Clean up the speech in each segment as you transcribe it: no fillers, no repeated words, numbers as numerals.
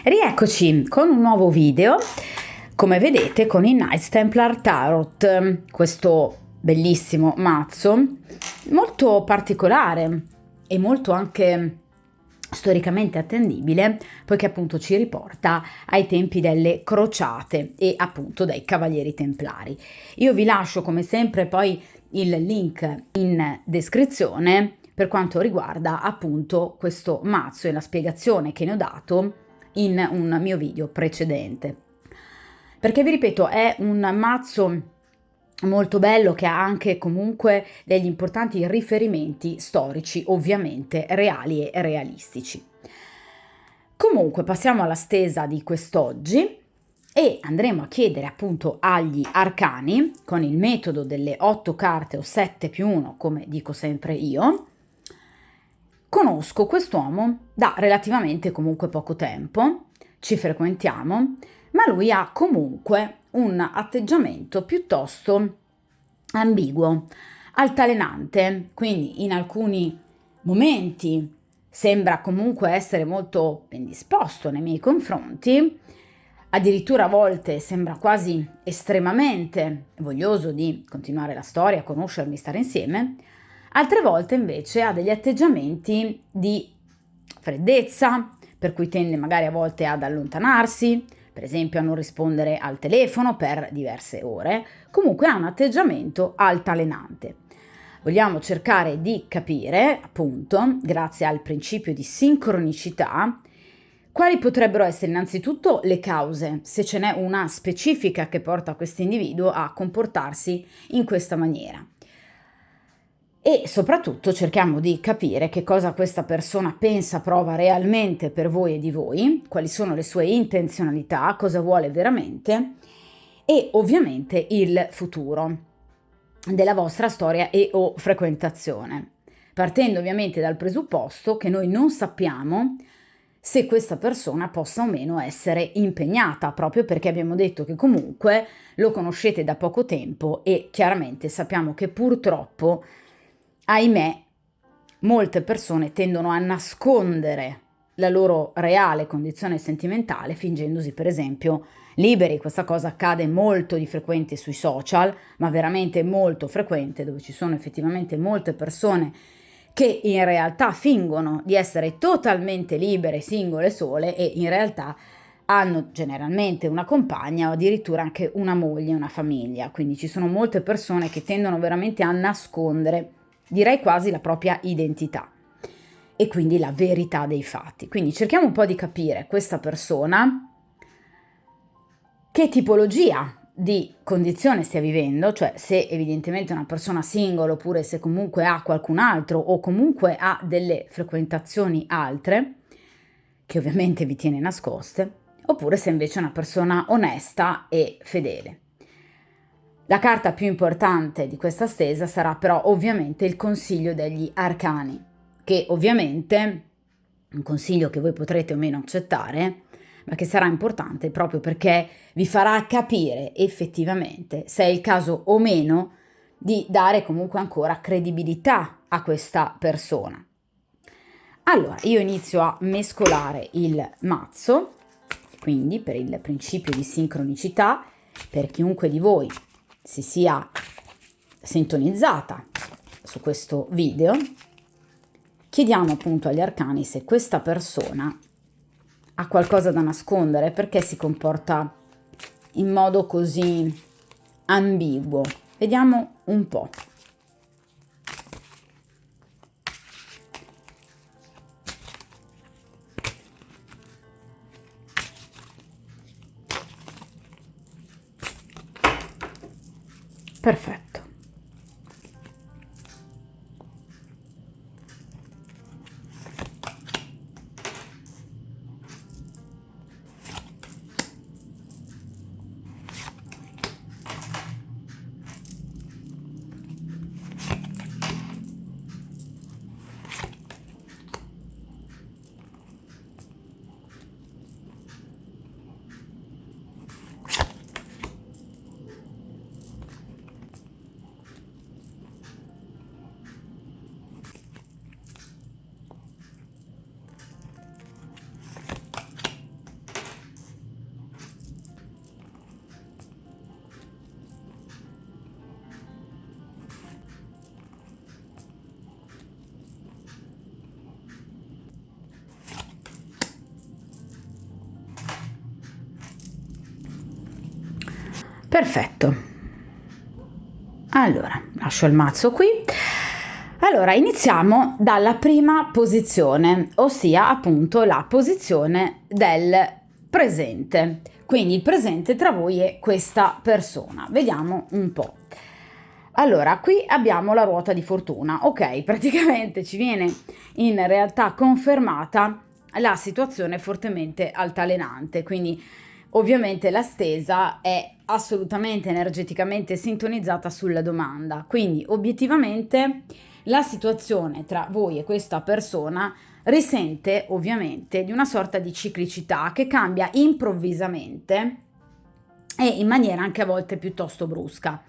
Rieccoci con un nuovo video, come vedete con il Knights Templar Tarot, questo bellissimo mazzo, molto particolare e molto anche storicamente attendibile, poiché appunto ci riporta ai tempi delle crociate e appunto dei cavalieri templari. Io vi lascio come sempre poi il link in descrizione per quanto riguarda appunto questo mazzo e la spiegazione che ne ho dato in un mio video precedente, perché vi ripeto è un mazzo molto bello che ha anche comunque degli importanti riferimenti storici, ovviamente reali e realistici. Comunque passiamo alla stesa di quest'oggi e andremo a chiedere appunto agli arcani con il metodo delle 8 carte o 7 più 1, come dico sempre io. Conosco quest'uomo da relativamente comunque poco tempo, ci frequentiamo, ma lui ha comunque un atteggiamento piuttosto ambiguo, altalenante, quindi in alcuni momenti sembra comunque essere molto ben disposto nei miei confronti, addirittura a volte sembra quasi estremamente voglioso di continuare la storia, conoscermi, stare insieme. Altre volte invece ha degli atteggiamenti di freddezza, per cui tende magari a volte ad allontanarsi, per esempio a non rispondere al telefono per diverse ore, comunque ha un atteggiamento altalenante. Vogliamo cercare di capire, appunto, grazie al principio di sincronicità, quali potrebbero essere innanzitutto le cause, se ce n'è una specifica che porta questo individuo a comportarsi in questa maniera. E soprattutto cerchiamo di capire che cosa questa persona pensa, prova realmente per voi e di voi, quali sono le sue intenzionalità, cosa vuole veramente e ovviamente il futuro della vostra storia e o frequentazione, partendo ovviamente dal presupposto che noi non sappiamo se questa persona possa o meno essere impegnata, proprio perché abbiamo detto che comunque lo conoscete da poco tempo e chiaramente sappiamo che purtroppo, ahimè, molte persone tendono a nascondere la loro reale condizione sentimentale fingendosi per esempio liberi. Questa cosa accade molto di frequente sui social, ma veramente molto frequente, dove ci sono effettivamente molte persone che in realtà fingono di essere totalmente libere, singole, sole e in realtà hanno generalmente una compagna o addirittura anche una moglie, una famiglia. Quindi ci sono molte persone che tendono veramente a nascondere, direi quasi la propria identità e quindi la verità dei fatti. Quindi cerchiamo un po' di capire questa persona, che tipologia di condizione stia vivendo, cioè se evidentemente è una persona single oppure se comunque ha qualcun altro o comunque ha delle frequentazioni altre che ovviamente vi tiene nascoste, oppure se invece è una persona onesta e fedele. La carta più importante di questa stesa sarà però ovviamente il consiglio degli arcani, che ovviamente un consiglio che voi potrete o meno accettare, ma che sarà importante proprio perché vi farà capire effettivamente se è il caso o meno di dare comunque ancora credibilità a questa persona. Allora, io inizio a mescolare il mazzo, quindi per il principio di sincronicità, per chiunque di voi si sia sintonizzata su questo video, chiediamo appunto agli arcani se questa persona ha qualcosa da nascondere, perché si comporta in modo così ambiguo. Vediamo un po'. Perfetto. Perfetto. Allora, lascio il mazzo qui. Allora, iniziamo dalla prima posizione, ossia appunto la posizione del presente. Quindi il presente tra voi e questa persona. Vediamo un po'. Allora, qui abbiamo la ruota di fortuna. Ok, praticamente ci viene in realtà confermata la situazione fortemente altalenante, quindi ovviamente la stesa è assolutamente energeticamente sintonizzata sulla domanda, quindi obiettivamente la situazione tra voi e questa persona risente ovviamente di una sorta di ciclicità che cambia improvvisamente e in maniera anche a volte piuttosto brusca.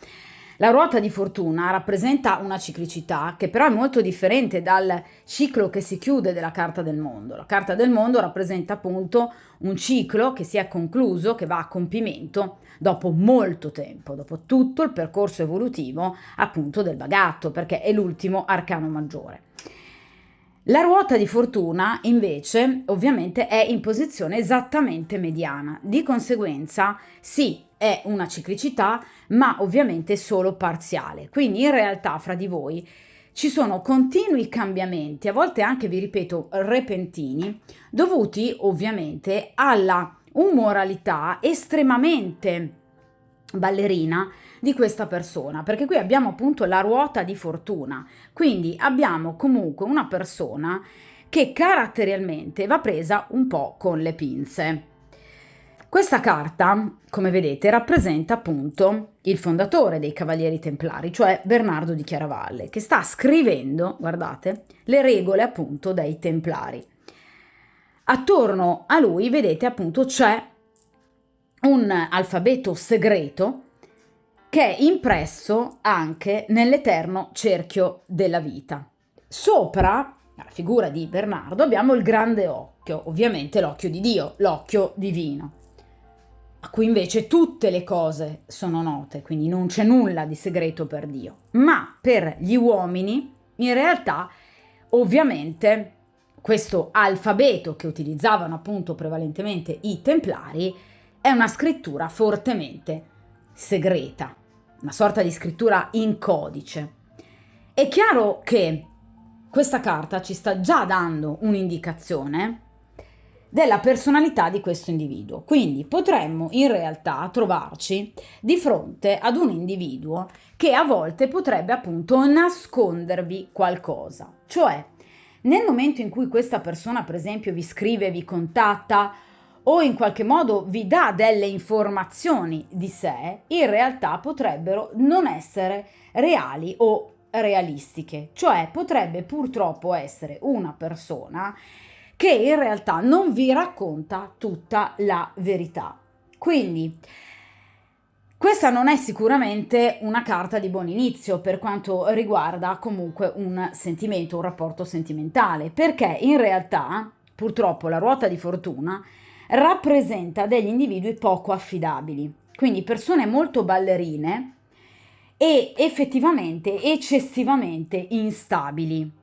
La ruota di fortuna rappresenta una ciclicità che però è molto differente dal ciclo che si chiude della carta del mondo. La carta del mondo rappresenta appunto un ciclo che si è concluso, che va a compimento dopo molto tempo, dopo tutto il percorso evolutivo appunto del bagatto, perché è l'ultimo arcano maggiore. La ruota di fortuna invece ovviamente è in posizione esattamente mediana, di conseguenza sì, è una ciclicità, ma ovviamente solo parziale. Quindi in realtà fra di voi ci sono continui cambiamenti, a volte anche, vi ripeto, repentini, dovuti ovviamente alla umoralità estremamente ballerina di questa persona, perché qui abbiamo appunto la ruota di fortuna, quindi abbiamo comunque una persona che caratterialmente va presa un po' con le pinze. Questa carta, come vedete, rappresenta appunto il fondatore dei Cavalieri Templari, cioè Bernardo di Chiaravalle, che sta scrivendo, guardate, le regole appunto dei Templari. Attorno a lui, vedete, appunto c'è un alfabeto segreto che è impresso anche nell'eterno cerchio della vita. Sopra la figura di Bernardo abbiamo il grande occhio, ovviamente l'occhio di Dio, l'occhio divino, a cui invece tutte le cose sono note, quindi non c'è nulla di segreto per Dio. Ma per gli uomini, in realtà, ovviamente, questo alfabeto che utilizzavano appunto prevalentemente i Templari è una scrittura fortemente segreta, una sorta di scrittura in codice. È chiaro che questa carta ci sta già dando un'indicazione della personalità di questo individuo, quindi potremmo in realtà trovarci di fronte ad un individuo che a volte potrebbe appunto nascondervi qualcosa, cioè nel momento in cui questa persona per esempio vi scrive, vi contatta o in qualche modo vi dà delle informazioni di sé, in realtà potrebbero non essere reali o realistiche, cioè potrebbe purtroppo essere una persona che in realtà non vi racconta tutta la verità. Quindi questa non è sicuramente una carta di buon inizio per quanto riguarda comunque un sentimento, un rapporto sentimentale, perché in realtà purtroppo la ruota di fortuna rappresenta degli individui poco affidabili, quindi persone molto ballerine e effettivamente eccessivamente instabili,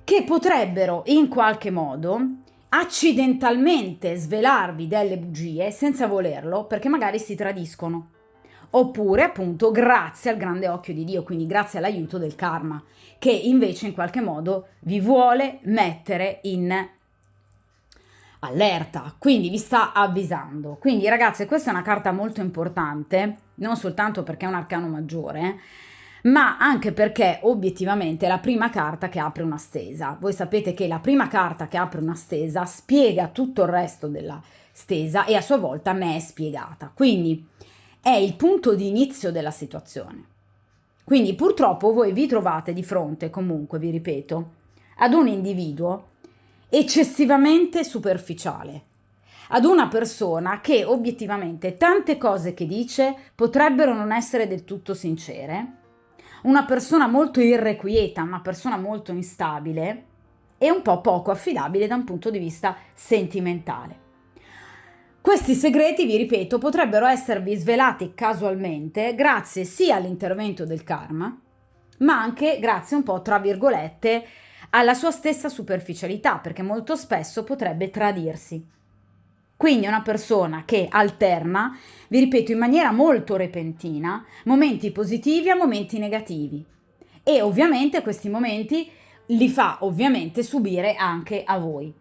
che potrebbero in qualche modo accidentalmente svelarvi delle bugie senza volerlo, perché magari si tradiscono, oppure appunto grazie al grande occhio di Dio, quindi grazie all'aiuto del karma, che invece in qualche modo vi vuole mettere in allerta, quindi vi sta avvisando. Quindi ragazze, questa è una carta molto importante, non soltanto perché è un arcano maggiore, ma anche perché obiettivamente è la prima carta che apre una stesa. Voi sapete che la prima carta che apre una stesa spiega tutto il resto della stesa e a sua volta ne è spiegata, quindi è il punto di inizio della situazione. Quindi purtroppo voi vi trovate di fronte, comunque vi ripeto, ad un individuo eccessivamente superficiale, ad una persona che obiettivamente tante cose che dice potrebbero non essere del tutto sincere, una persona molto irrequieta, una persona molto instabile e un po' poco affidabile da un punto di vista sentimentale. Questi segreti, vi ripeto, potrebbero esservi svelati casualmente grazie sia all'intervento del karma, ma anche grazie un po', tra virgolette, alla sua stessa superficialità, perché molto spesso potrebbe tradirsi. Quindi è una persona che alterna, vi ripeto, in maniera molto repentina, momenti positivi a momenti negativi. E ovviamente questi momenti li fa ovviamente subire anche a voi.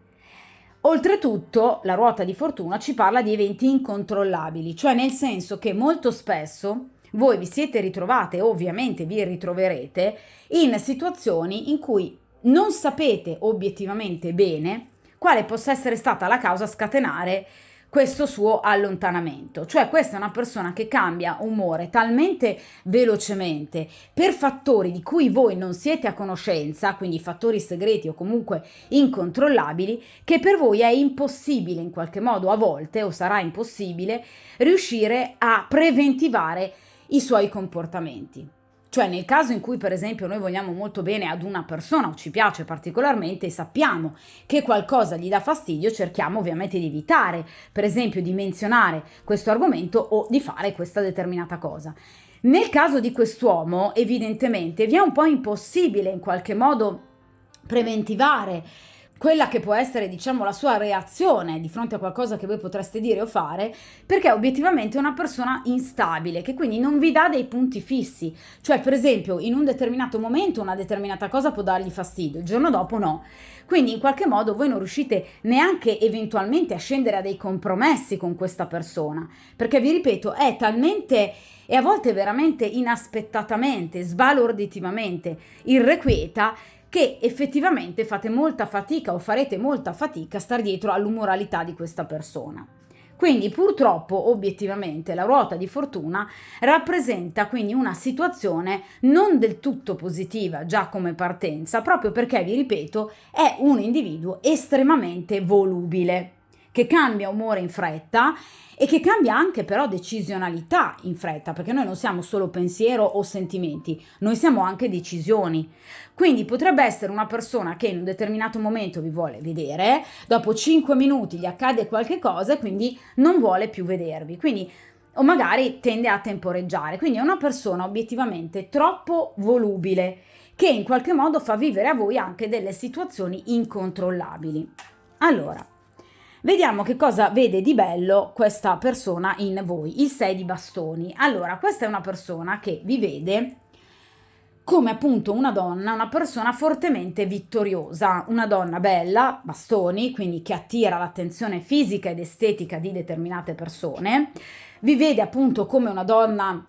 Oltretutto, la ruota di fortuna ci parla di eventi incontrollabili, cioè nel senso che molto spesso voi vi siete ritrovate, ovviamente vi ritroverete, in situazioni in cui non sapete obiettivamente bene quale possa essere stata la causa a scatenare questo suo allontanamento. Cioè questa è una persona che cambia umore talmente velocemente per fattori di cui voi non siete a conoscenza, quindi fattori segreti o comunque incontrollabili, che per voi è impossibile in qualche modo a volte, o sarà impossibile, riuscire a preventivare i suoi comportamenti. Cioè nel caso in cui per esempio noi vogliamo molto bene ad una persona o ci piace particolarmente e sappiamo che qualcosa gli dà fastidio, cerchiamo ovviamente di evitare, per esempio di menzionare questo argomento o di fare questa determinata cosa. Nel caso di quest'uomo evidentemente vi è un po' impossibile in qualche modo preventivare quella che può essere, diciamo, la sua reazione di fronte a qualcosa che voi potreste dire o fare, perché obiettivamente è una persona instabile, che quindi non vi dà dei punti fissi. Cioè, per esempio, in un determinato momento una determinata cosa può dargli fastidio, il giorno dopo no. Quindi in qualche modo voi non riuscite neanche eventualmente a scendere a dei compromessi con questa persona, perché vi ripeto, è talmente e a volte veramente inaspettatamente, sbalorditivamente irrequieta, che effettivamente fate molta fatica o farete molta fatica a star dietro all'umoralità di questa persona. Quindi purtroppo obiettivamente la ruota di fortuna rappresenta quindi una situazione non del tutto positiva già come partenza, proprio perché, vi ripeto, è un individuo estremamente volubile, che cambia umore in fretta e che cambia anche però decisionalità in fretta, perché noi non siamo solo pensiero o sentimenti, noi siamo anche decisioni. Quindi potrebbe essere una persona che in un determinato momento vi vuole vedere, dopo 5 minuti gli accade qualche cosa e quindi non vuole più vedervi, quindi o magari tende a temporeggiare, quindi è una persona obiettivamente troppo volubile che in qualche modo fa vivere a voi anche delle situazioni incontrollabili. Allora, vediamo che cosa vede di bello questa persona in voi, il 6 di bastoni. Allora, questa è una persona che vi vede come appunto una donna, una persona fortemente vittoriosa, una donna bella, bastoni, quindi che attira l'attenzione fisica ed estetica di determinate persone. Vi vede appunto come una donna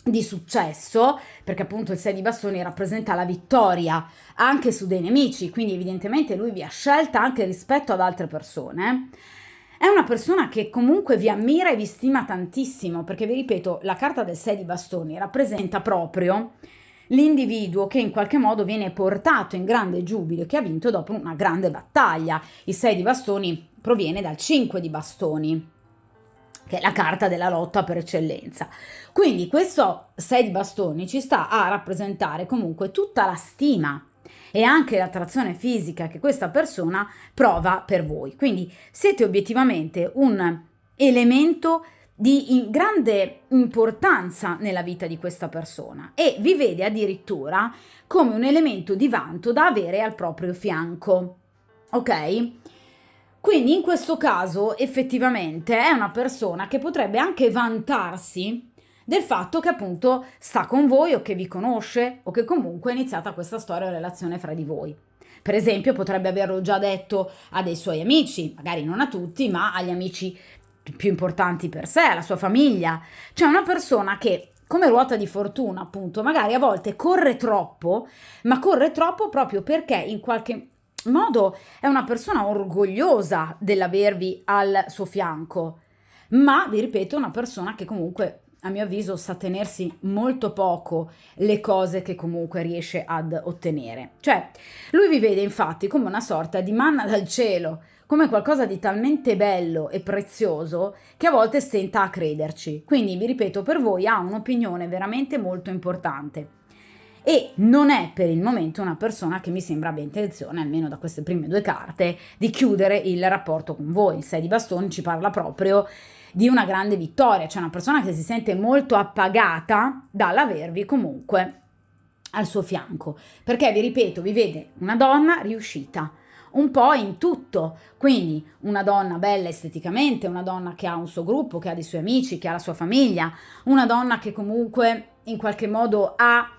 di successo, perché appunto il 6 di bastoni rappresenta la vittoria anche su dei nemici, quindi evidentemente lui vi ha scelta anche rispetto ad altre persone. È una persona che comunque vi ammira e vi stima tantissimo, perché vi ripeto, la carta del 6 di bastoni rappresenta proprio l'individuo che in qualche modo viene portato in grande giubilo, che ha vinto dopo una grande battaglia. Il 6 di bastoni proviene dal 5 di bastoni, che è la carta della lotta per eccellenza. Quindi questo 6 di bastoni ci sta a rappresentare comunque tutta la stima e anche l'attrazione fisica che questa persona prova per voi. Quindi siete obiettivamente un elemento di grande importanza nella vita di questa persona e vi vede addirittura come un elemento di vanto da avere al proprio fianco. Ok? Quindi in questo caso effettivamente è una persona che potrebbe anche vantarsi del fatto che appunto sta con voi o che vi conosce o che comunque è iniziata questa storia o relazione fra di voi. Per esempio potrebbe averlo già detto a dei suoi amici, magari non a tutti, ma agli amici più importanti per sé, alla sua famiglia. Cioè una persona che come ruota di fortuna appunto magari a volte corre troppo, ma corre troppo proprio perché in qualche modo è una persona orgogliosa dell'avervi al suo fianco, ma vi ripeto, una persona che comunque a mio avviso sa tenersi molto poco le cose che comunque riesce ad ottenere. Cioè lui vi vede infatti come una sorta di manna dal cielo, come qualcosa di talmente bello e prezioso che a volte stenta a crederci. Quindi vi ripeto, per voi ha un'opinione veramente molto importante. E non è per il momento una persona che mi sembra abbia intenzione, almeno da queste prime due carte, di chiudere il rapporto con voi. Il 6 di bastoni ci parla proprio di una grande vittoria, cioè una persona che si sente molto appagata dall'avervi comunque al suo fianco, perché vi ripeto, vi vede una donna riuscita, un po' in tutto, quindi una donna bella esteticamente, una donna che ha un suo gruppo, che ha dei suoi amici, che ha la sua famiglia, una donna che comunque in qualche modo ha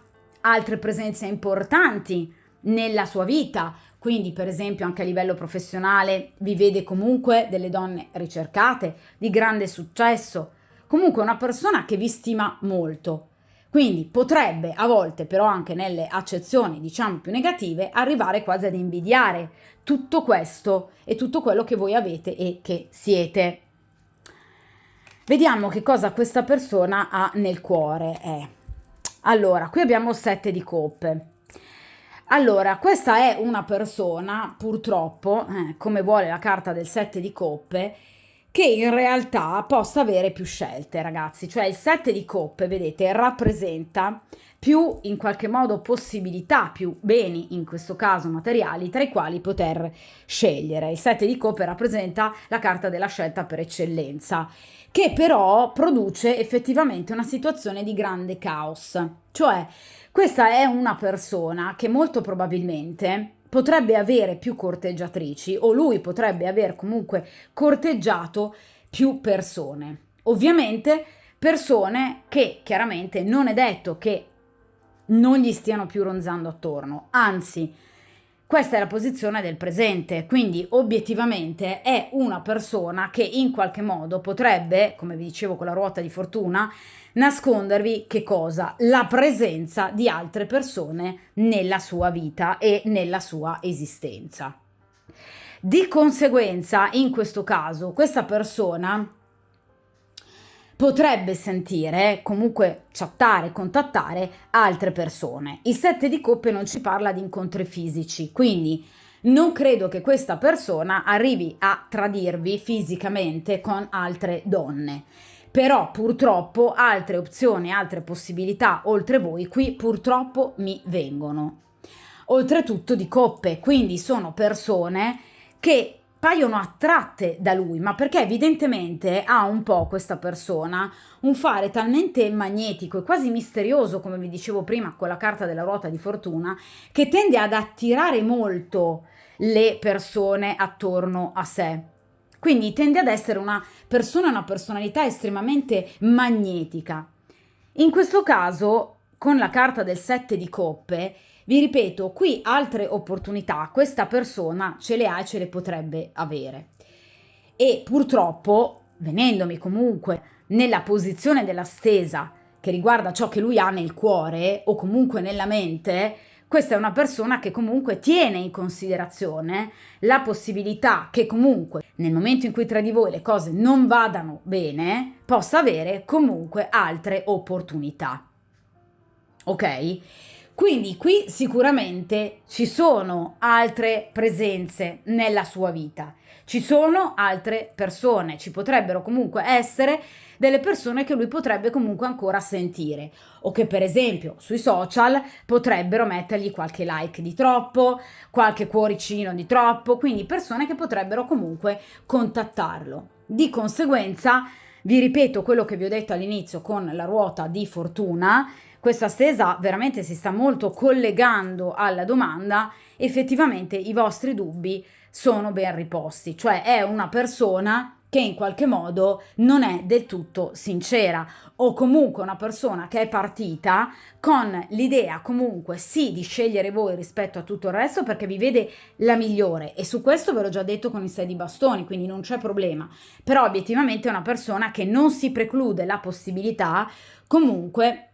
altre presenze importanti nella sua vita, quindi per esempio anche a livello professionale vi vede comunque delle donne ricercate, di grande successo, comunque una persona che vi stima molto. Quindi potrebbe a volte, però anche nelle accezioni diciamo più negative, arrivare quasi ad invidiare tutto questo e tutto quello che voi avete e che siete. Vediamo che cosa questa persona ha nel cuore. Allora, qui abbiamo 7 di coppe. Allora, questa è una persona, purtroppo, come vuole la carta del 7 di coppe, che in realtà possa avere più scelte, ragazzi. Cioè il 7 di coppe, vedete, rappresenta più in qualche modo possibilità, più beni, in questo caso materiali, tra i quali poter scegliere. Il 7 di coppe rappresenta la carta della scelta per eccellenza, che però produce effettivamente una situazione di grande caos. Cioè, questa è una persona che molto probabilmente potrebbe avere più corteggiatrici o lui potrebbe aver comunque corteggiato più persone. Ovviamente persone che chiaramente non è detto che non gli stiano più ronzando attorno, anzi, questa è la posizione del presente, quindi obiettivamente è una persona che in qualche modo potrebbe, come vi dicevo con la ruota di fortuna, nascondervi che cosa? La presenza di altre persone nella sua vita e nella sua esistenza. Di conseguenza, in questo caso, questa persona potrebbe sentire, comunque chattare, contattare altre persone. Il 7 di coppe non ci parla di incontri fisici, quindi non credo che questa persona arrivi a tradirvi fisicamente con altre donne. Però purtroppo altre opzioni, altre possibilità oltre voi qui purtroppo mi vengono. Oltretutto di coppe, quindi sono persone che paiono attratte da lui, ma perché evidentemente ha un po' questa persona un fare talmente magnetico e quasi misterioso, come vi dicevo prima con la carta della ruota di fortuna, che tende ad attirare molto le persone attorno a sé. Quindi tende ad essere una persona, una personalità estremamente magnetica. In questo caso, con la carta del 7 di coppe, vi ripeto, qui altre opportunità questa persona ce le ha e ce le potrebbe avere. E purtroppo, venendomi comunque nella posizione della stesa che riguarda ciò che lui ha nel cuore o comunque nella mente, questa è una persona che comunque tiene in considerazione la possibilità che comunque nel momento in cui tra di voi le cose non vadano bene, possa avere comunque altre opportunità. Ok? Quindi qui sicuramente ci sono altre presenze nella sua vita, ci sono altre persone, ci potrebbero comunque essere delle persone che lui potrebbe comunque ancora sentire o che per esempio sui social potrebbero mettergli qualche like di troppo, qualche cuoricino di troppo, quindi persone che potrebbero comunque contattarlo. Di conseguenza, vi ripeto quello che vi ho detto all'inizio con la ruota di fortuna, questa stesa veramente si sta molto collegando alla domanda, effettivamente i vostri dubbi sono ben riposti, cioè è una persona che in qualche modo non è del tutto sincera o comunque una persona che è partita con l'idea comunque sì di scegliere voi rispetto a tutto il resto perché vi vede la migliore e su questo ve l'ho già detto con i 6 di bastoni, quindi non c'è problema, però obiettivamente è una persona che non si preclude la possibilità comunque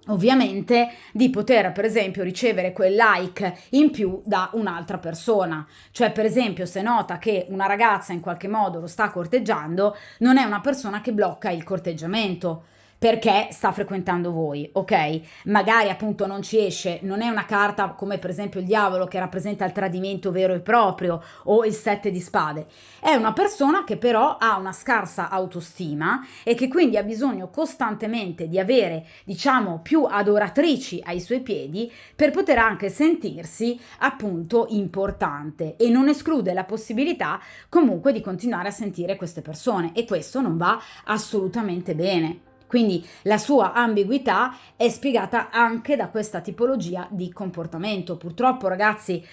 ovviamente di poter per esempio ricevere quel like in più da un'altra persona, cioè per esempio se nota che una ragazza in qualche modo lo sta corteggiando non è una persona che blocca il corteggiamento perché sta frequentando voi, ok? Magari appunto non ci esce, non è una carta come per esempio il diavolo che rappresenta il tradimento vero e proprio o il 7 di spade, è una persona che però ha una scarsa autostima e che quindi ha bisogno costantemente di avere, diciamo, più adoratrici ai suoi piedi per poter anche sentirsi appunto importante e non esclude la possibilità comunque di continuare a sentire queste persone e questo non va assolutamente bene. Quindi la sua ambiguità è spiegata anche da questa tipologia di comportamento. Purtroppo, ragazzi,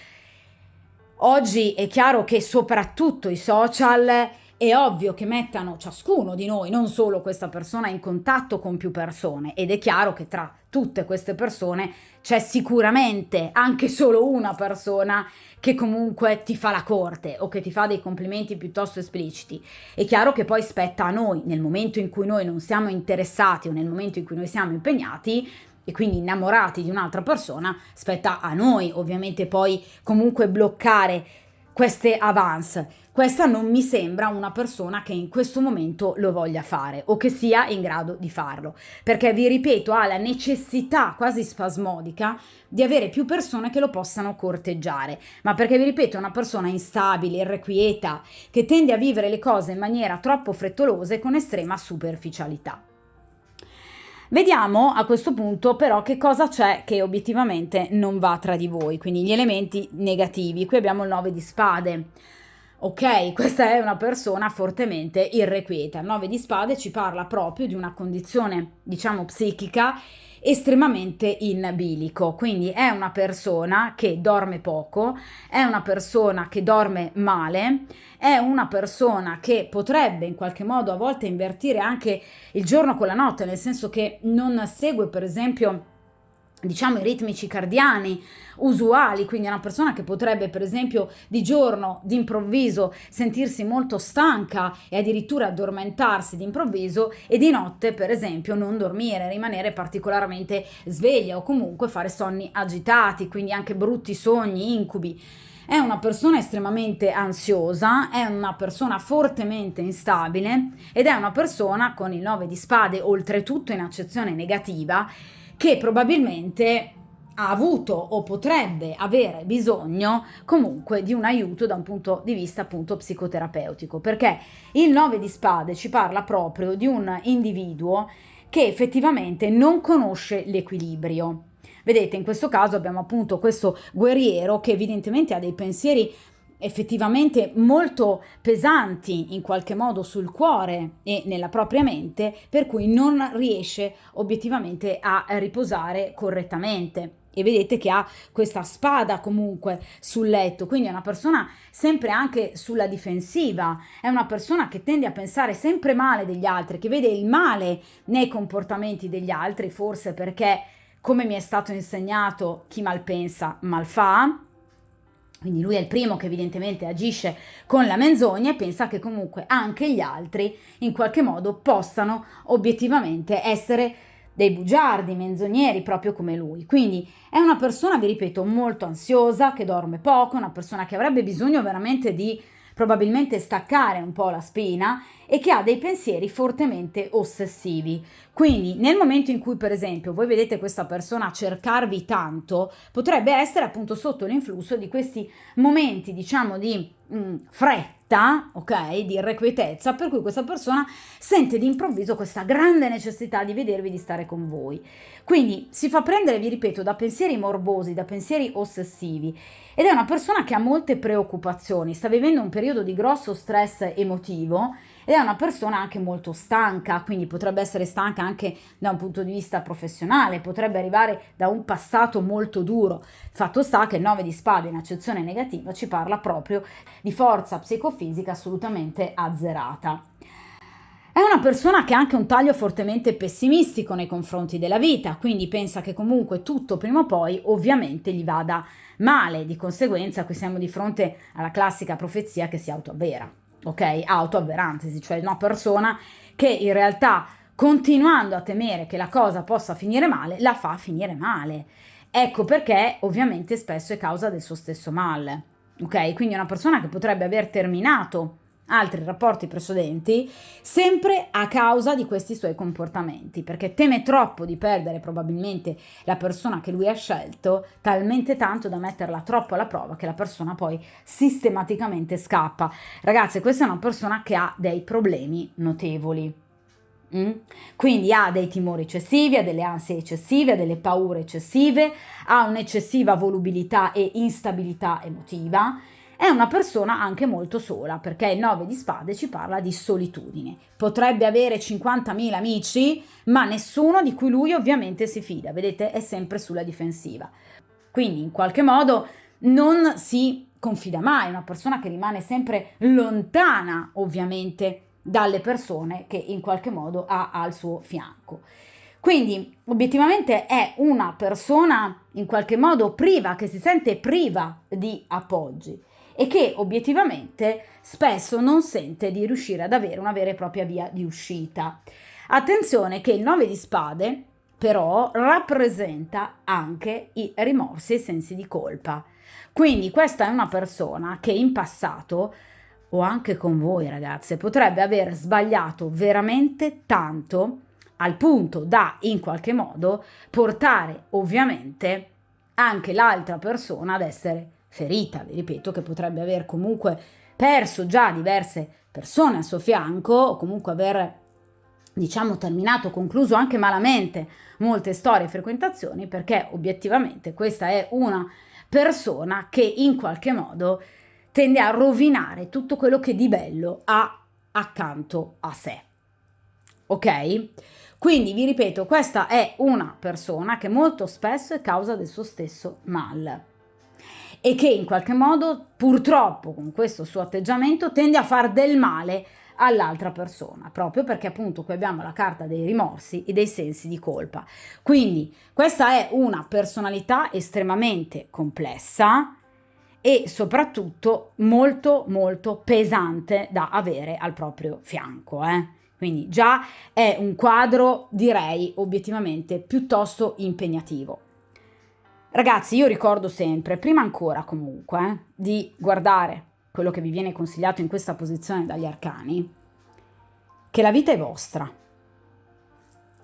Oggi è chiaro che soprattutto i social è ovvio che mettano ciascuno di noi, non solo questa persona, in contatto con più persone, ed è chiaro che tra tutte queste persone c'è sicuramente anche solo una persona che comunque ti fa la corte o che ti fa dei complimenti piuttosto espliciti. È chiaro che poi spetta a noi, nel momento in cui noi non siamo interessati o nel momento in cui noi siamo impegnati e quindi innamorati di un'altra persona, spetta a noi ovviamente poi comunque bloccare queste avance. Questa non mi sembra una persona che in questo momento lo voglia fare o che sia in grado di farlo, perché vi ripeto, ha la necessità quasi spasmodica di avere più persone che lo possano corteggiare, ma perché vi ripeto è una persona instabile, irrequieta, che tende a vivere le cose in maniera troppo frettolosa e con estrema superficialità. Vediamo a questo punto però che cosa c'è che obiettivamente non va tra di voi, quindi gli elementi negativi. Qui abbiamo il 9 di spade. Ok, questa è una persona fortemente irrequieta. Il 9 di spade ci parla proprio di una condizione, diciamo, psichica estremamente in bilico, quindi è una persona che dorme poco, è una persona che dorme male, è una persona che potrebbe in qualche modo a volte invertire anche il giorno con la notte, nel senso che non segue per esempio diciamo i ritmi circadiani usuali, quindi è una persona che potrebbe per esempio di giorno d'improvviso sentirsi molto stanca e addirittura addormentarsi d'improvviso e di notte per esempio non dormire, rimanere particolarmente sveglia o comunque fare sonni agitati, quindi anche brutti sogni, incubi. È una persona estremamente ansiosa, è una persona fortemente instabile ed è una persona con il 9 di spade oltretutto in accezione negativa che probabilmente ha avuto o potrebbe avere bisogno comunque di un aiuto da un punto di vista appunto psicoterapeutico, perché il 9 di spade ci parla proprio di un individuo che effettivamente non conosce l'equilibrio. Vedete, in questo caso abbiamo appunto questo guerriero che evidentemente ha dei pensieri effettivamente molto pesanti in qualche modo sul cuore e nella propria mente, per cui non riesce obiettivamente a riposare correttamente. E vedete che ha questa spada comunque sul letto, quindi è una persona sempre anche sulla difensiva, è una persona che tende a pensare sempre male degli altri, che vede il male nei comportamenti degli altri, forse perché, come mi è stato insegnato, chi mal pensa mal fa. Quindi lui è il primo che evidentemente agisce con la menzogna e pensa che comunque anche gli altri in qualche modo possano obiettivamente essere dei bugiardi, menzogneri, proprio come lui. Quindi è una persona, vi ripeto, molto ansiosa, che dorme poco, una persona che avrebbe bisogno veramente di probabilmente staccare un po' la spina e che ha dei pensieri fortemente ossessivi. Quindi nel momento in cui per esempio voi vedete questa persona cercarvi tanto, potrebbe essere appunto sotto l'influsso di questi momenti diciamo di fretta, ok, di irrequietezza, per cui questa persona sente d'improvviso questa grande necessità di vedervi, di stare con voi. Quindi si fa prendere, vi ripeto, da pensieri morbosi, da pensieri ossessivi ed è una persona che ha molte preoccupazioni, sta vivendo un periodo di grosso stress emotivo ed è una persona anche molto stanca, quindi potrebbe essere stanca anche da un punto di vista professionale, potrebbe arrivare da un passato molto duro. Fatto sta che il 9 di spade in accezione negativa ci parla proprio di forza psicofisica assolutamente azzerata. È una persona che ha anche un taglio fortemente pessimistico nei confronti della vita, quindi pensa che comunque tutto prima o poi ovviamente gli vada male, di conseguenza qui siamo di fronte alla classica profezia che si autoavvera, ok? Autoavverantesi, cioè una persona che in realtà continuando a temere che la cosa possa finire male, la fa finire male. Ecco perché ovviamente spesso è causa del suo stesso male, ok? Quindi è una persona che potrebbe aver terminato altri rapporti precedenti sempre a causa di questi suoi comportamenti, perché teme troppo di perdere probabilmente la persona che lui ha scelto, talmente tanto da metterla troppo alla prova che la persona poi sistematicamente scappa. Ragazzi, questa è una persona che ha dei problemi notevoli. Quindi ha dei timori eccessivi, ha delle ansie eccessive, ha delle paure eccessive, ha un'eccessiva volubilità e instabilità emotiva. È una persona anche molto sola, perché il 9 di spade ci parla di solitudine. Potrebbe avere 50.000 amici, ma nessuno di cui lui ovviamente si fida. Vedete, è sempre sulla difensiva. Quindi in qualche modo non si confida mai, una persona che rimane sempre lontana, ovviamente, dalle persone che in qualche modo ha al suo fianco. Quindi obiettivamente è una persona in qualche modo priva, che si sente priva di appoggi e che obiettivamente spesso non sente di riuscire ad avere una vera e propria via di uscita. Attenzione che il 9 di spade però rappresenta anche i rimorsi e i sensi di colpa. Quindi questa è una persona che in passato, o anche con voi ragazze, potrebbe aver sbagliato veramente tanto, al punto da in qualche modo portare ovviamente anche l'altra persona ad essere ferita. Vi ripeto che potrebbe aver comunque perso già diverse persone al suo fianco, o comunque aver, diciamo, terminato, concluso anche malamente molte storie e frequentazioni, perché obiettivamente questa è una persona che in qualche modo tende a rovinare tutto quello che di bello ha accanto a sé. Ok? Quindi vi ripeto, questa è una persona che molto spesso è causa del suo stesso mal e che in qualche modo purtroppo con questo suo atteggiamento tende a far del male all'altra persona, proprio perché appunto qui abbiamo la carta dei rimorsi e dei sensi di colpa. Quindi questa è una personalità estremamente complessa e soprattutto molto molto pesante da avere al proprio fianco, Quindi già è un quadro, direi, obiettivamente piuttosto impegnativo. Ragazzi, io ricordo sempre, prima ancora comunque, di guardare quello che vi viene consigliato in questa posizione dagli arcani, che la vita è vostra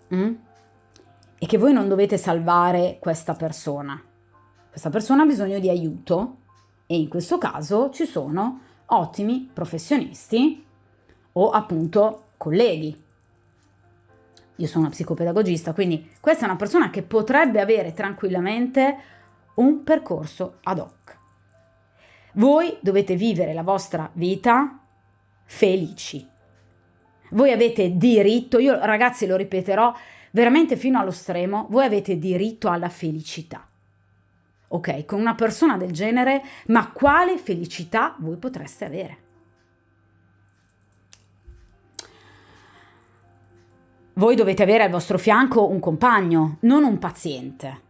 e che voi non dovete salvare questa persona. Questa persona ha bisogno di aiuto e in questo caso ci sono ottimi professionisti o appunto colleghi. Io sono una psicopedagogista, quindi questa è una persona che potrebbe avere tranquillamente un percorso ad hoc. Voi dovete vivere la vostra vita felici. Voi avete diritto, io ragazzi lo ripeterò veramente fino allo stremo, voi avete diritto alla felicità. Ok, con una persona del genere, ma quale felicità voi potreste avere? Voi dovete avere al vostro fianco un compagno, non un paziente.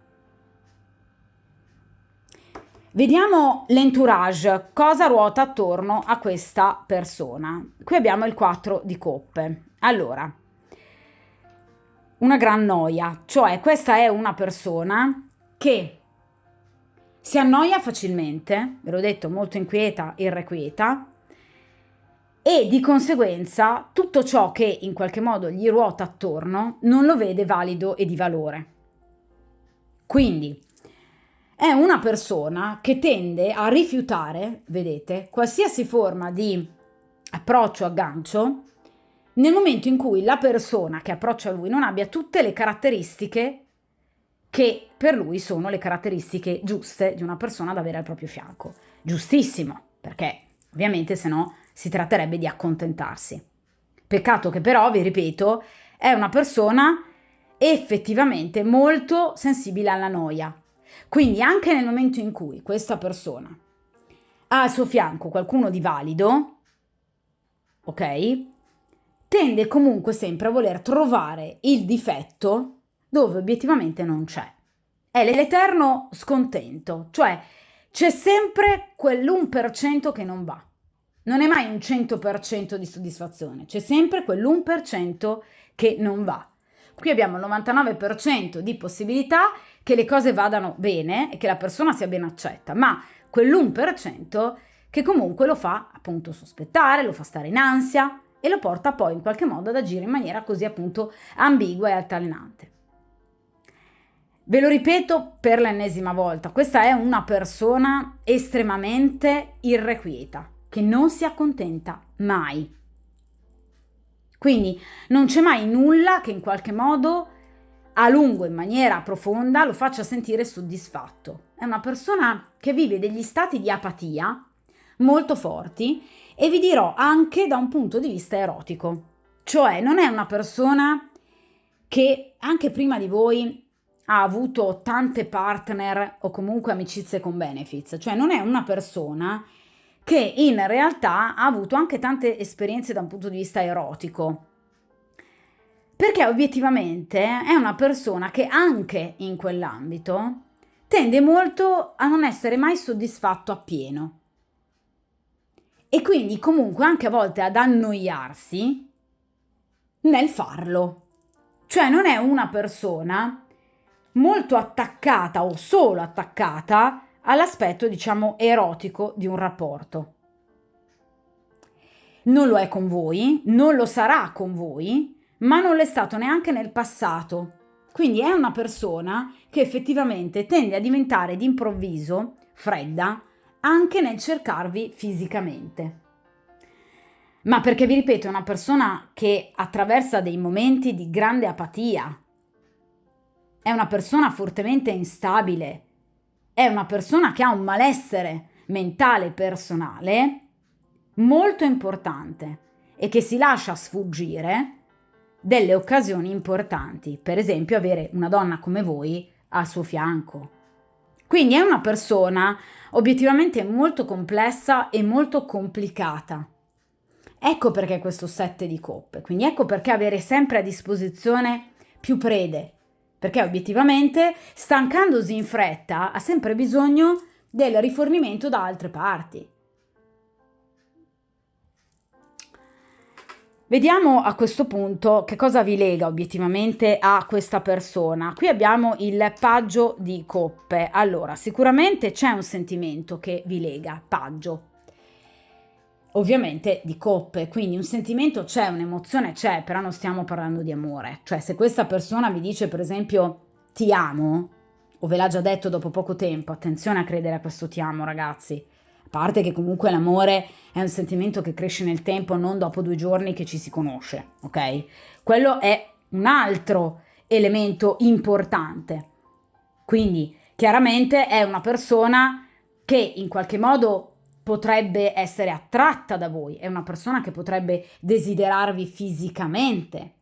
Vediamo l'entourage, cosa ruota attorno a questa persona. Qui abbiamo il 4 di coppe. Allora, una gran noia, cioè questa è una persona che si annoia facilmente, ve l'ho detto, molto inquieta, irrequieta, e di conseguenza tutto ciò che in qualche modo gli ruota attorno non lo vede valido e di valore. Quindi è una persona che tende a rifiutare, vedete, qualsiasi forma di approccio, aggancio, nel momento in cui la persona che approccia a lui non abbia tutte le caratteristiche che per lui sono le caratteristiche giuste di una persona da avere al proprio fianco. Giustissimo, perché ovviamente se no si tratterebbe di accontentarsi. Peccato che però, vi ripeto, è una persona effettivamente molto sensibile alla noia. Quindi anche nel momento in cui questa persona ha al suo fianco qualcuno di valido, ok, tende comunque sempre a voler trovare il difetto dove obiettivamente non c'è. È l'eterno scontento, cioè c'è sempre quell'1% che non va. Non è mai un 100% di soddisfazione, c'è sempre quell'1% che non va. Qui abbiamo il 99% di possibilità che le cose vadano bene e che la persona sia ben accetta, ma quell'1% che comunque lo fa appunto sospettare, lo fa stare in ansia e lo porta poi in qualche modo ad agire in maniera così appunto ambigua e altalenante. Ve lo ripeto per l'ennesima volta, questa è una persona estremamente irrequieta, che non si accontenta mai. Quindi non c'è mai nulla che in qualche modo a lungo, in maniera profonda, lo faccia sentire soddisfatto. È una persona che vive degli stati di apatia molto forti e vi dirò anche da un punto di vista erotico. Cioè non è una persona che anche prima di voi ha avuto tante partner o comunque amicizie con benefits, cioè non è una persona che in realtà ha avuto anche tante esperienze da un punto di vista erotico, perché obiettivamente è una persona che anche in quell'ambito tende molto a non essere mai soddisfatto appieno e quindi comunque anche a volte ad annoiarsi nel farlo. Cioè non è una persona molto attaccata o solo attaccata all'aspetto, diciamo, erotico di un rapporto. Non lo è con voi, non lo sarà con voi, ma non l'è stato neanche nel passato. Quindi è una persona che effettivamente tende a diventare d'improvviso fredda anche nel cercarvi fisicamente. Ma perché vi ripeto, è una persona che attraversa dei momenti di grande apatia, è una persona fortemente instabile, è una persona che ha un malessere mentale personale molto importante e che si lascia sfuggire delle occasioni importanti, per esempio avere una donna come voi al suo fianco. Quindi è una persona obiettivamente molto complessa e molto complicata. Ecco perché questo 7 di coppe, quindi ecco perché avere sempre a disposizione più prede, perché obiettivamente stancandosi in fretta ha sempre bisogno del rifornimento da altre parti. Vediamo a questo punto che cosa vi lega obiettivamente a questa persona. Qui abbiamo il paggio di coppe. Allora, sicuramente c'è un sentimento che vi lega, paggio. Ovviamente di coppe, quindi un sentimento c'è, un'emozione c'è, però non stiamo parlando di amore. Cioè, se questa persona vi dice, per esempio, ti amo, o ve l'ha già detto dopo poco tempo, attenzione a credere a questo ti amo, ragazzi. A parte che comunque l'amore è un sentimento che cresce nel tempo, non dopo 2 giorni che ci si conosce, ok? Quello è un altro elemento importante. Quindi, chiaramente è una persona che in qualche modo potrebbe essere attratta da voi, è una persona che potrebbe desiderarvi fisicamente,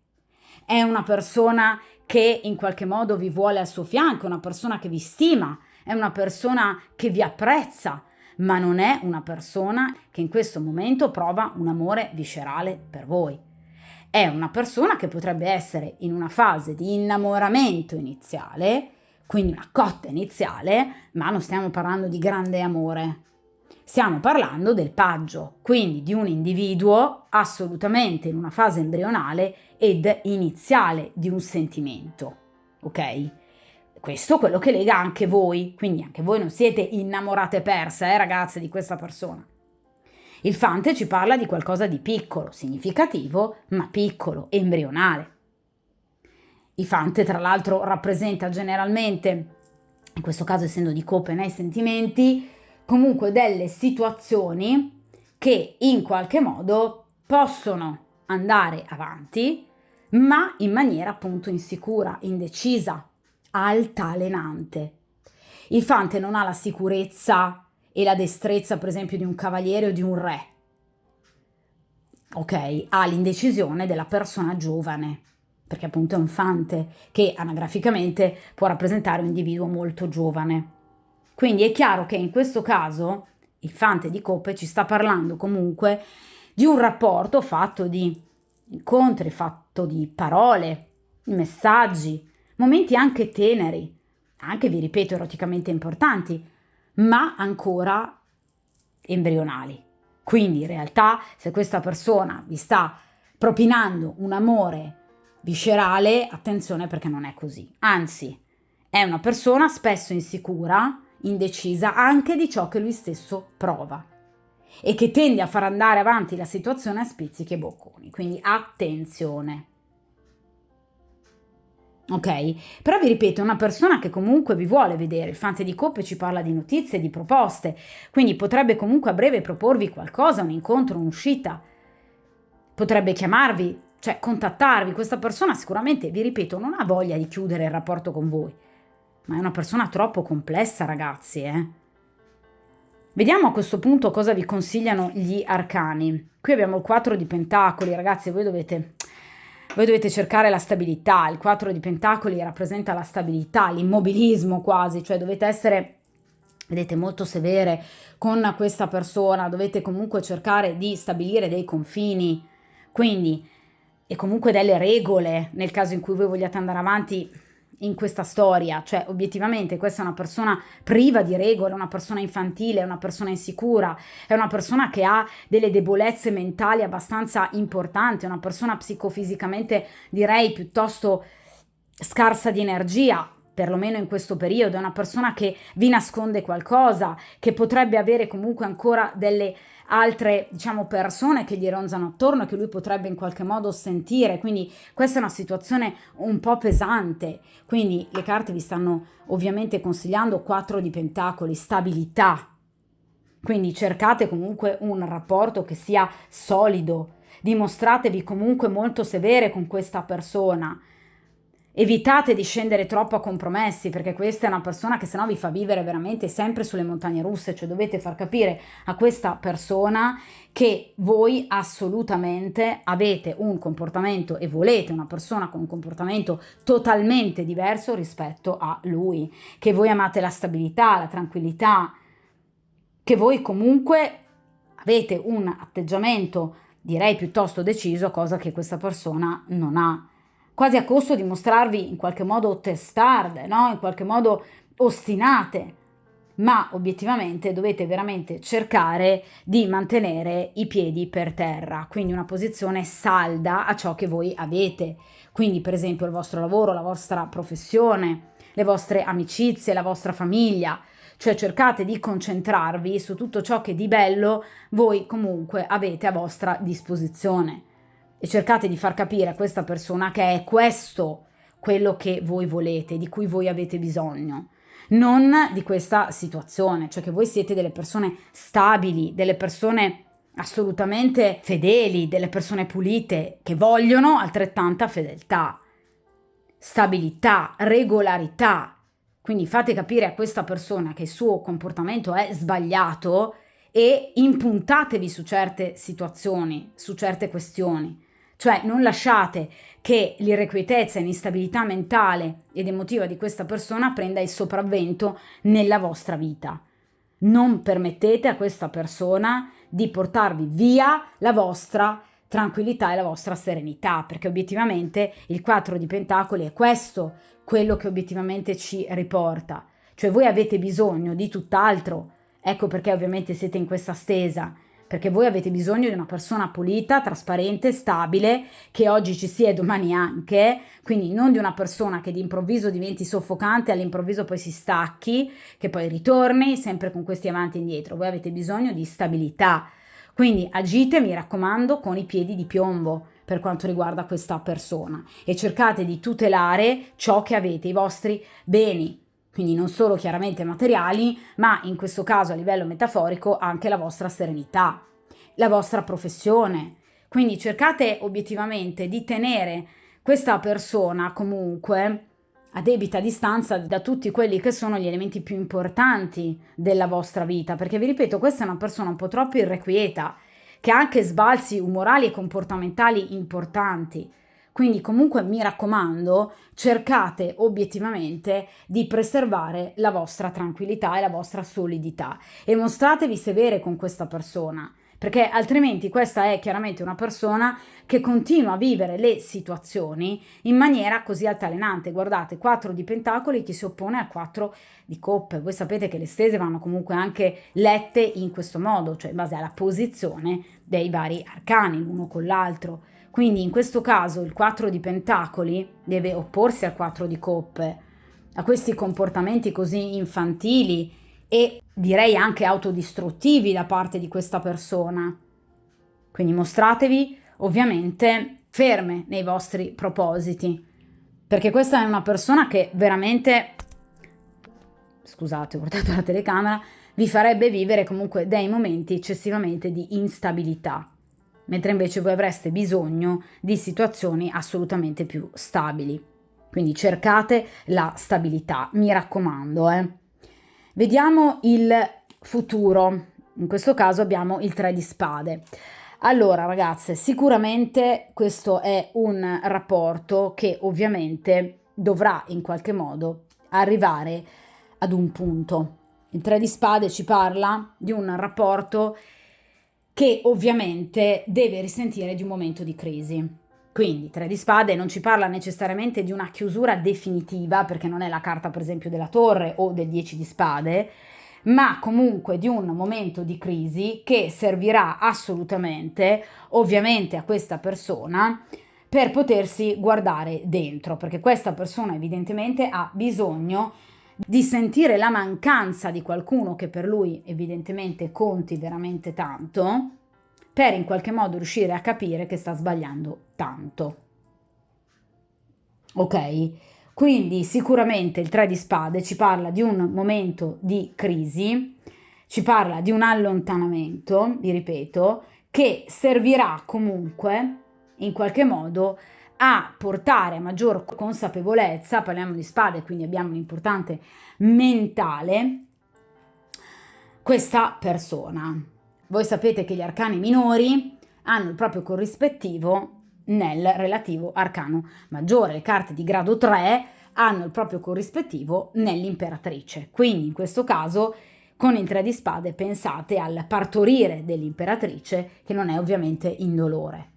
è una persona che in qualche modo vi vuole al suo fianco, è una persona che vi stima, è una persona che vi apprezza, ma non è una persona che in questo momento prova un amore viscerale per voi. È una persona che potrebbe essere in una fase di innamoramento iniziale, quindi una cotta iniziale, ma non stiamo parlando di grande amore. Stiamo parlando del paggio, quindi di un individuo assolutamente in una fase embrionale ed iniziale di un sentimento, ok? Questo è quello che lega anche voi, quindi anche voi non siete innamorate perse, ragazze, di questa persona. Il Fante ci parla di qualcosa di piccolo, significativo, ma piccolo, embrionale. Il Fante, tra l'altro, rappresenta generalmente, in questo caso essendo di coppe nei sentimenti, comunque delle situazioni che in qualche modo possono andare avanti, ma in maniera appunto insicura, indecisa, altalenante. Il Fante non ha la sicurezza e la destrezza, per esempio, di un cavaliere o di un re. Ok, ha l'indecisione della persona giovane, perché appunto è un Fante che anagraficamente può rappresentare un individuo molto giovane. Quindi è chiaro che in questo caso il Fante di coppe ci sta parlando comunque di un rapporto fatto di incontri, fatto di parole, di messaggi, momenti anche teneri, anche vi ripeto eroticamente importanti, ma ancora embrionali. Quindi in realtà se questa persona vi sta propinando un amore viscerale, attenzione perché non è così. Anzi, è una persona spesso insicura, indecisa anche di ciò che lui stesso prova e che tende a far andare avanti la situazione a spizzichi e bocconi. Quindi attenzione. Ok? Però vi ripeto, è una persona che comunque vi vuole vedere. Il Fante di coppe ci parla di notizie, di proposte, quindi potrebbe comunque a breve proporvi qualcosa, un incontro, un'uscita. Potrebbe chiamarvi, cioè contattarvi. Questa persona sicuramente, vi ripeto, non ha voglia di chiudere il rapporto con voi, ma è una persona troppo complessa, ragazzi, Vediamo a questo punto cosa vi consigliano gli arcani. Qui abbiamo il 4 di pentacoli, ragazzi, voi dovete Voi dovete cercare la stabilità, il 4 di Pentacoli rappresenta la stabilità, l'immobilismo quasi, cioè dovete essere, vedete, molto severe con questa persona, dovete comunque cercare di stabilire dei confini, quindi, e comunque delle regole nel caso in cui voi vogliate andare avanti in questa storia, cioè obiettivamente questa è una persona priva di regole, una persona infantile, una persona insicura, è una persona che ha delle debolezze mentali abbastanza importanti, una persona psicofisicamente direi piuttosto scarsa di energia, perlomeno in questo periodo, è una persona che vi nasconde qualcosa, che potrebbe avere comunque ancora delle altre, diciamo, persone che gli ronzano attorno, che lui potrebbe in qualche modo sentire, quindi questa è una situazione un po' pesante, quindi le carte vi stanno ovviamente consigliando 4 di Pentacoli, stabilità, quindi cercate comunque un rapporto che sia solido, dimostratevi comunque molto severe con questa persona, evitate di scendere troppo a compromessi, perché questa è una persona che sennò vi fa vivere veramente sempre sulle montagne russe, cioè dovete far capire a questa persona che voi assolutamente avete un comportamento e volete una persona con un comportamento totalmente diverso rispetto a lui, che voi amate la stabilità, la tranquillità, che voi comunque avete un atteggiamento direi piuttosto deciso, cosa che questa persona non ha, quasi a costo di mostrarvi in qualche modo testarde, no? In qualche modo ostinate, ma obiettivamente dovete veramente cercare di mantenere i piedi per terra, quindi una posizione salda a ciò che voi avete, quindi per esempio il vostro lavoro, la vostra professione, le vostre amicizie, la vostra famiglia, cioè cercate di concentrarvi su tutto ciò che di bello voi comunque avete a vostra disposizione e cercate di far capire a questa persona che è questo quello che voi volete, di cui voi avete bisogno, non di questa situazione, cioè che voi siete delle persone stabili, delle persone assolutamente fedeli, delle persone pulite, che vogliono altrettanta fedeltà, stabilità, regolarità. Quindi fate capire a questa persona che il suo comportamento è sbagliato e impuntatevi su certe situazioni, su certe questioni. Cioè non lasciate che l'irrequietezza e l'instabilità mentale ed emotiva di questa persona prenda il sopravvento nella vostra vita. Non permettete a questa persona di portarvi via la vostra tranquillità e la vostra serenità, perché obiettivamente il 4 di Pentacoli è questo quello che obiettivamente ci riporta. Cioè voi avete bisogno di tutt'altro, ecco perché ovviamente siete in questa stesa, perché voi avete bisogno di una persona pulita, trasparente, stabile, che oggi ci sia e domani anche, quindi non di una persona che d'improvviso diventi soffocante, all'improvviso poi si stacchi, che poi ritorni sempre con questi avanti e indietro. Voi avete bisogno di stabilità, quindi agite, mi raccomando, con i piedi di piombo per quanto riguarda questa persona e cercate di tutelare ciò che avete, i vostri beni, quindi non solo chiaramente materiali, ma in questo caso a livello metaforico anche la vostra serenità, la vostra professione. Quindi cercate obiettivamente di tenere questa persona comunque a debita distanza da tutti quelli che sono gli elementi più importanti della vostra vita, perché vi ripeto, questa è una persona un po' troppo irrequieta, che ha anche sbalzi umorali e comportamentali importanti. Quindi comunque mi raccomando, cercate obiettivamente di preservare la vostra tranquillità e la vostra solidità e mostratevi severe con questa persona, perché altrimenti questa è chiaramente una persona che continua a vivere le situazioni in maniera così altalenante. Guardate, 4 di Pentacoli che si oppone a 4 di Coppe. Voi sapete che le stese vanno comunque anche lette in questo modo, cioè in base alla posizione dei vari arcani l'uno con l'altro. Quindi in questo caso il 4 di Pentacoli deve opporsi al 4 di Coppe, a questi comportamenti così infantili e direi anche autodistruttivi da parte di questa persona. Quindi mostratevi ovviamente ferme nei vostri propositi, perché questa è una persona che veramente, scusate, ho portato la telecamera, vi farebbe vivere comunque dei momenti eccessivamente di instabilità, mentre invece voi avreste bisogno di situazioni assolutamente più stabili. Quindi cercate la stabilità, mi raccomando. Vediamo il futuro. In questo caso abbiamo il 3 di spade. Allora ragazze, sicuramente questo è un rapporto che ovviamente dovrà in qualche modo arrivare ad un punto. Il 3 di spade ci parla di un rapporto che ovviamente deve risentire di un momento di crisi. Quindi 3 di spade non ci parla necessariamente di una chiusura definitiva, perché non è la carta per esempio della torre o del 10 di spade, ma comunque di un momento di crisi che servirà assolutamente, ovviamente, a questa persona per potersi guardare dentro, perché questa persona evidentemente ha bisogno di sentire la mancanza di qualcuno che per lui evidentemente conti veramente tanto, per in qualche modo riuscire a capire che sta sbagliando tanto. Ok? Quindi sicuramente il 3 di spade ci parla di un momento di crisi, ci parla di un allontanamento, vi ripeto, che servirà comunque in qualche modo a portare maggior consapevolezza, parliamo di spade, quindi abbiamo un importante mentale, questa persona. Voi sapete che gli arcani minori hanno il proprio corrispettivo nel relativo arcano maggiore. Le carte di grado 3 hanno il proprio corrispettivo nell'imperatrice. Quindi in questo caso con il 3 di spade pensate al partorire dell'imperatrice, che non è ovviamente indolore.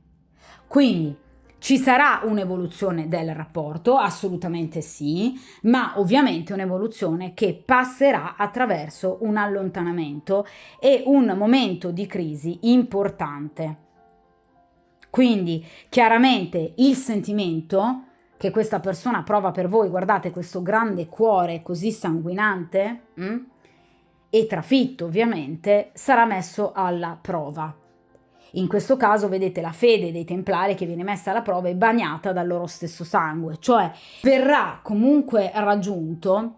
Quindi ci sarà un'evoluzione del rapporto, assolutamente sì, ma ovviamente un'evoluzione che passerà attraverso un allontanamento e un momento di crisi importante. Quindi chiaramente il sentimento che questa persona prova per voi, guardate questo grande cuore così sanguinante e trafitto ovviamente, sarà messo alla prova. In questo caso vedete la fede dei templari che viene messa alla prova e bagnata dal loro stesso sangue, cioè verrà comunque raggiunto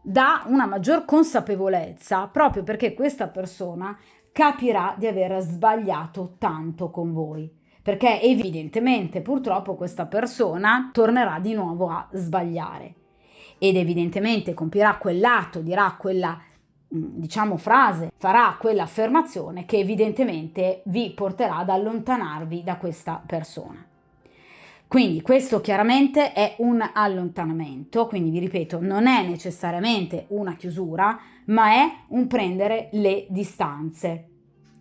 da una maggior consapevolezza, proprio perché questa persona capirà di aver sbagliato tanto con voi, perché evidentemente purtroppo questa persona tornerà di nuovo a sbagliare ed evidentemente compirà quell'atto, dirà quella frase, farà quell'affermazione che evidentemente vi porterà ad allontanarvi da questa persona. Quindi questo chiaramente è un allontanamento, quindi vi ripeto, non è necessariamente una chiusura, ma è un prendere le distanze.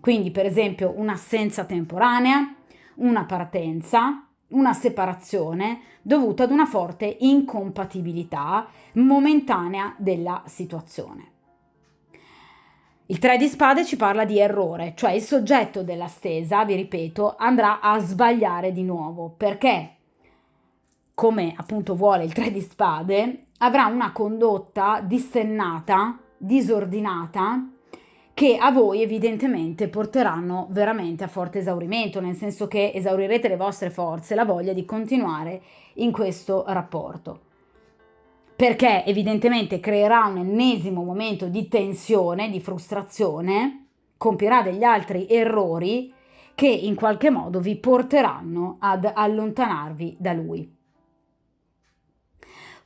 Quindi per esempio un'assenza temporanea, una partenza, una separazione dovuta ad una forte incompatibilità momentanea della situazione. Il 3 di spade ci parla di errore, cioè il soggetto della stesa, vi ripeto, andrà a sbagliare di nuovo, perché, come appunto vuole il 3 di spade, avrà una condotta dissennata, disordinata, che a voi evidentemente porteranno veramente a forte esaurimento, nel senso che esaurirete le vostre forze, la voglia di continuare in questo rapporto, perché evidentemente creerà un ennesimo momento di tensione, di frustrazione, compirà degli altri errori che in qualche modo vi porteranno ad allontanarvi da lui.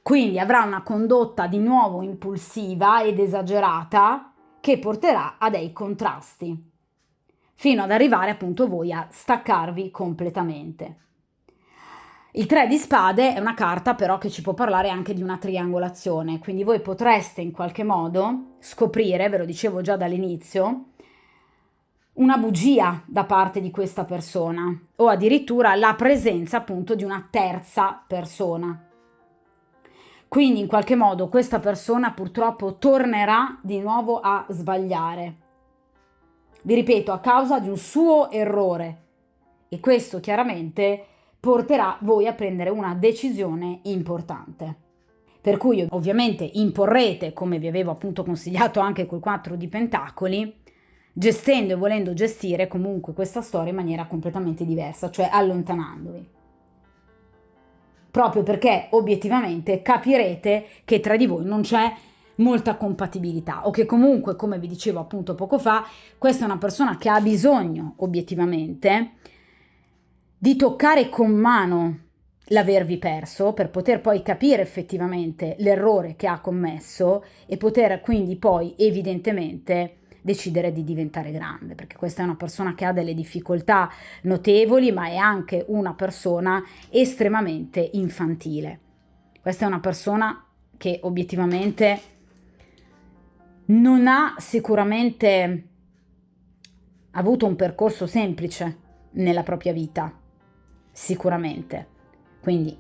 Quindi avrà una condotta di nuovo impulsiva ed esagerata che porterà a dei contrasti, fino ad arrivare appunto voi a staccarvi completamente. Il 3 di spade è una carta però che ci può parlare anche di una triangolazione, quindi voi potreste in qualche modo scoprire, ve lo dicevo già dall'inizio, una bugia da parte di questa persona o addirittura la presenza appunto di una terza persona. Quindi in qualche modo questa persona purtroppo tornerà di nuovo a sbagliare. Vi ripeto, a causa di un suo errore, e questo chiaramente porterà voi a prendere una decisione importante. Per cui ovviamente imporrete, come vi avevo appunto consigliato anche col 4 di Pentacoli, gestendo e volendo gestire comunque questa storia in maniera completamente diversa, cioè allontanandovi. Proprio perché obiettivamente capirete che tra di voi non c'è molta compatibilità o che comunque, come vi dicevo appunto poco fa, questa è una persona che ha bisogno obiettivamente di toccare con mano l'avervi perso per poter poi capire effettivamente l'errore che ha commesso e poter quindi poi evidentemente decidere di diventare grande, perché questa è una persona che ha delle difficoltà notevoli, ma è anche una persona estremamente infantile. Questa è una persona che obiettivamente non ha sicuramente avuto un percorso semplice nella propria vita, sicuramente. Quindi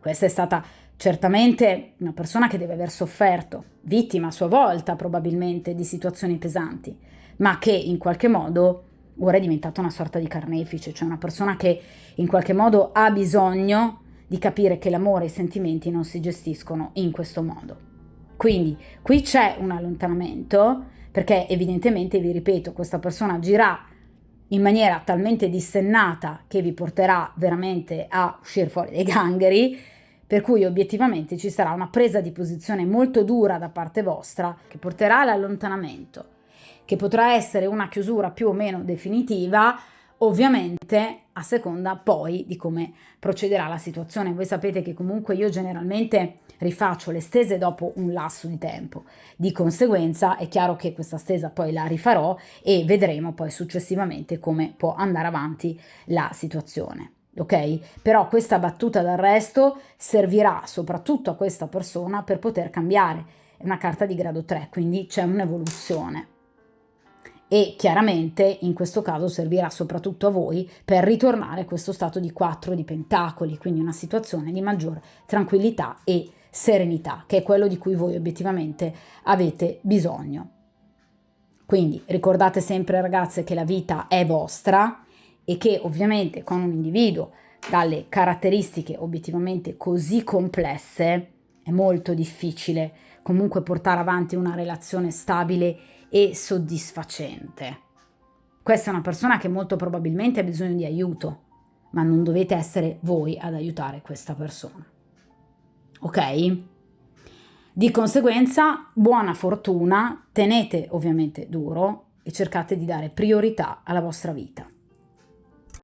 questa è stata certamente una persona che deve aver sofferto, vittima a sua volta probabilmente di situazioni pesanti, ma che in qualche modo ora è diventata una sorta di carnefice, cioè una persona che in qualche modo ha bisogno di capire che l'amore e i sentimenti non si gestiscono in questo modo. Quindi qui c'è un allontanamento, perché evidentemente, vi ripeto, questa persona agirà in maniera talmente dissennata che vi porterà veramente a uscire fuori dai gangheri, per cui obiettivamente ci sarà una presa di posizione molto dura da parte vostra che porterà all'allontanamento, che potrà essere una chiusura più o meno definitiva, ovviamente a seconda poi di come procederà la situazione. Voi sapete che comunque io generalmente rifaccio le stese dopo un lasso di tempo, di conseguenza è chiaro che questa stesa poi la rifarò e vedremo poi successivamente come può andare avanti la situazione. Ok? Però questa battuta d'arresto servirà soprattutto a questa persona per poter cambiare. È una carta di grado 3, quindi c'è un'evoluzione. E chiaramente in questo caso servirà soprattutto a voi per ritornare a questo stato di 4 di pentacoli, quindi una situazione di maggior tranquillità e serenità, che è quello di cui voi obiettivamente avete bisogno. Quindi ricordate sempre, ragazze, che la vita è vostra e che ovviamente con un individuo dalle caratteristiche obiettivamente così complesse è molto difficile comunque portare avanti una relazione stabile e soddisfacente. Questa è una persona che molto probabilmente ha bisogno di aiuto, ma non dovete essere voi ad aiutare questa persona. Ok? Di conseguenza, buona fortuna, tenete ovviamente duro e cercate di dare priorità alla vostra vita.